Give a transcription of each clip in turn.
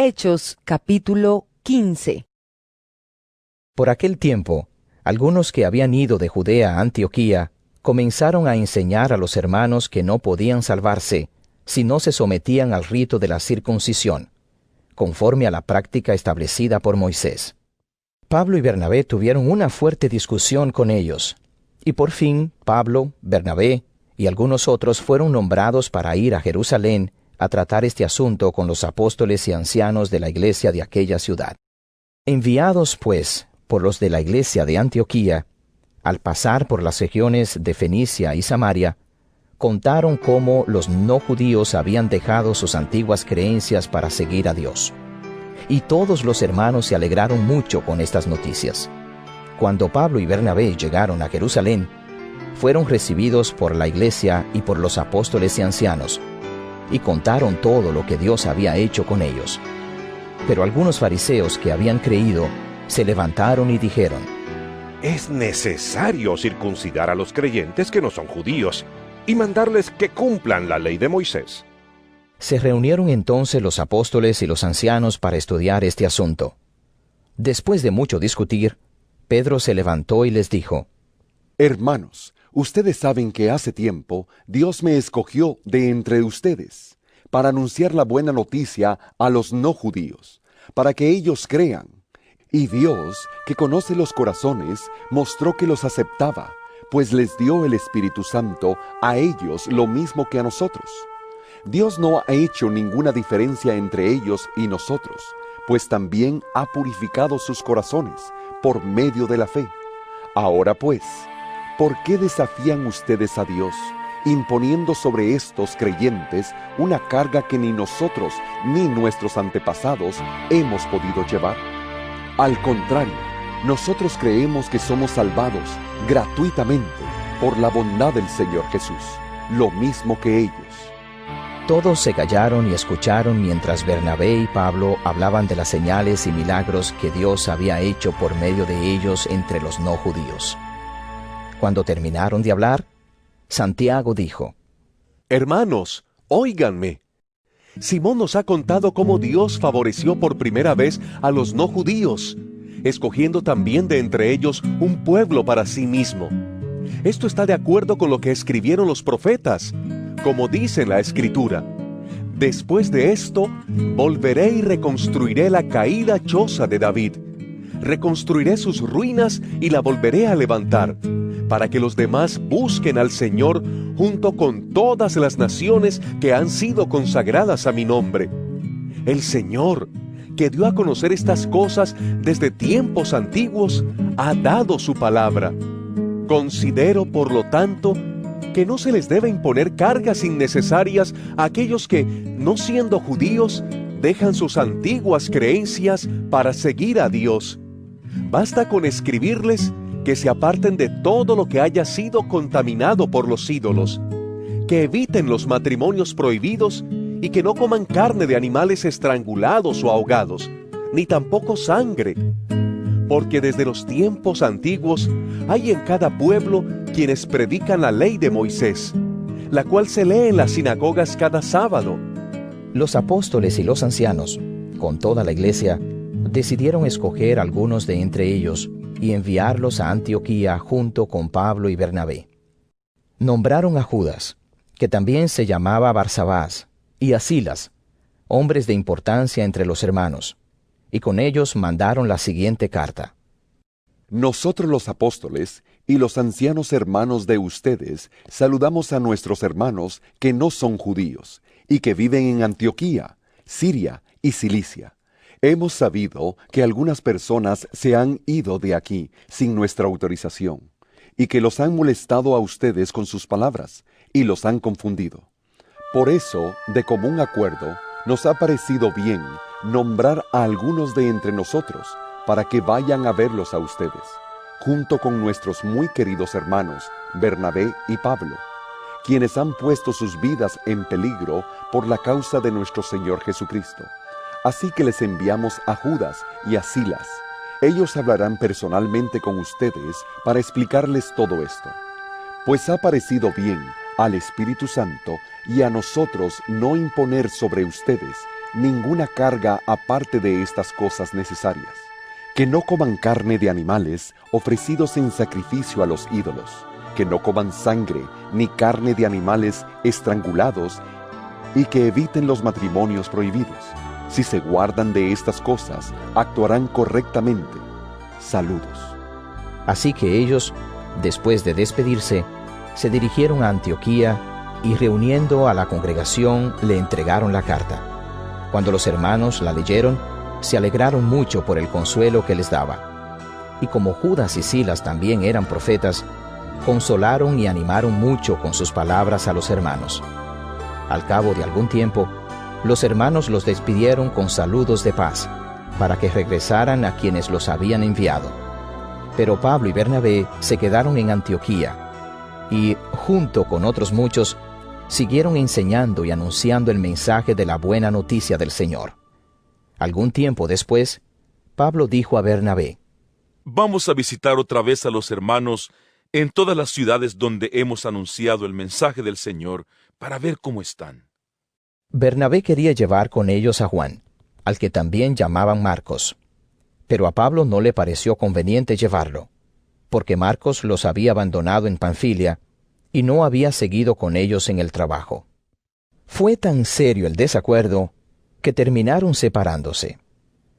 Hechos capítulo 15. Por aquel tiempo, algunos que habían ido de Judea a Antioquía comenzaron a enseñar a los hermanos que no podían salvarse si no se sometían al rito de la circuncisión, conforme a la práctica establecida por Moisés. Pablo y Bernabé tuvieron una fuerte discusión con ellos, y por fin Pablo, Bernabé y algunos otros fueron nombrados para ir a Jerusalén a tratar este asunto con los apóstoles y ancianos de la iglesia de aquella ciudad. Enviados, pues, por los de la iglesia de Antioquía, al pasar por las regiones de Fenicia y Samaria, contaron cómo los no judíos habían dejado sus antiguas creencias para seguir a Dios. Y todos los hermanos se alegraron mucho con estas noticias. Cuando Pablo y Bernabé llegaron a Jerusalén, fueron recibidos por la iglesia y por los apóstoles y ancianos, y contaron todo lo que Dios había hecho con ellos. Pero algunos fariseos que habían creído se levantaron y dijeron: Es necesario circuncidar a los creyentes que no son judíos y mandarles que cumplan la ley de Moisés. Se reunieron entonces los apóstoles y los ancianos para estudiar este asunto. Después de mucho discutir, Pedro se levantó y les dijo: Hermanos, ustedes saben que hace tiempo Dios me escogió de entre ustedes para anunciar la buena noticia a los no judíos, para que ellos crean. Y Dios, que conoce los corazones, mostró que los aceptaba, pues les dio el Espíritu Santo a ellos lo mismo que a nosotros. Dios no ha hecho ninguna diferencia entre ellos y nosotros, pues también ha purificado sus corazones por medio de la fe. Ahora pues, ¿por qué desafían ustedes a Dios, imponiendo sobre estos creyentes una carga que ni nosotros ni nuestros antepasados hemos podido llevar? Al contrario, nosotros creemos que somos salvados gratuitamente por la bondad del Señor Jesús, lo mismo que ellos. Todos se callaron y escucharon mientras Bernabé y Pablo hablaban de las señales y milagros que Dios había hecho por medio de ellos entre los no judíos. Cuando terminaron de hablar, Santiago dijo: Hermanos, óiganme. Simón nos ha contado cómo Dios favoreció por primera vez a los no judíos, escogiendo también de entre ellos un pueblo para sí mismo. Esto está de acuerdo con lo que escribieron los profetas, como dice en la Escritura: Después de esto, volveré y reconstruiré la caída choza de David. Reconstruiré sus ruinas y la volveré a levantar, para que los demás busquen al Señor junto con todas las naciones que han sido consagradas a mi nombre. El Señor, que dio a conocer estas cosas desde tiempos antiguos, ha dado su palabra. Considero, por lo tanto, que no se les debe imponer cargas innecesarias a aquellos que, no siendo judíos, dejan sus antiguas creencias para seguir a Dios. Basta con escribirles que se aparten de todo lo que haya sido contaminado por los ídolos, que eviten los matrimonios prohibidos y que no coman carne de animales estrangulados o ahogados, ni tampoco sangre. Porque desde los tiempos antiguos hay en cada pueblo quienes predican la ley de Moisés, la cual se lee en las sinagogas cada sábado. Los apóstoles y los ancianos, con toda la iglesia, decidieron escoger algunos de entre ellos y enviarlos a Antioquía junto con Pablo y Bernabé. Nombraron a Judas, que también se llamaba Barsabás, y a Silas, hombres de importancia entre los hermanos, y con ellos mandaron la siguiente carta: Nosotros los apóstoles y los ancianos hermanos de ustedes saludamos a nuestros hermanos que no son judíos y que viven en Antioquía, Siria y Cilicia. Hemos sabido que algunas personas se han ido de aquí sin nuestra autorización y que los han molestado a ustedes con sus palabras y los han confundido. Por eso, de común acuerdo, nos ha parecido bien nombrar a algunos de entre nosotros para que vayan a verlos a ustedes, junto con nuestros muy queridos hermanos Bernabé y Pablo, quienes han puesto sus vidas en peligro por la causa de nuestro Señor Jesucristo. Así que les enviamos a Judas y a Silas. Ellos hablarán personalmente con ustedes para explicarles todo esto. Pues ha parecido bien al Espíritu Santo y a nosotros no imponer sobre ustedes ninguna carga aparte de estas cosas necesarias, que no coman carne de animales ofrecidos en sacrificio a los ídolos, que no coman sangre ni carne de animales estrangulados, y que eviten los matrimonios prohibidos. Si se guardan de estas cosas, actuarán correctamente. Saludos. Así que ellos, después de despedirse, se dirigieron a Antioquía y reuniendo a la congregación le entregaron la carta. Cuando los hermanos la leyeron, se alegraron mucho por el consuelo que les daba. Y como Judas y Silas también eran profetas, consolaron y animaron mucho con sus palabras a los hermanos. Al cabo de algún tiempo, los hermanos los despidieron con saludos de paz, para que regresaran a quienes los habían enviado. Pero Pablo y Bernabé se quedaron en Antioquía, y, junto con otros muchos, siguieron enseñando y anunciando el mensaje de la buena noticia del Señor. Algún tiempo después, Pablo dijo a Bernabé: Vamos a visitar otra vez a los hermanos en todas las ciudades donde hemos anunciado el mensaje del Señor, para ver cómo están. Bernabé quería llevar con ellos a Juan, al que también llamaban Marcos. Pero a Pablo no le pareció conveniente llevarlo, porque Marcos los había abandonado en Panfilia y no había seguido con ellos en el trabajo. Fue tan serio el desacuerdo que terminaron separándose.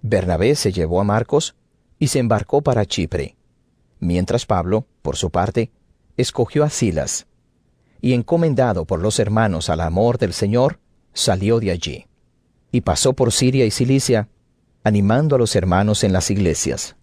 Bernabé se llevó a Marcos y se embarcó para Chipre, mientras Pablo, por su parte, escogió a Silas, y encomendado por los hermanos al amor del Señor, salió de allí, y pasó por Siria y Cilicia, animando a los hermanos en las iglesias.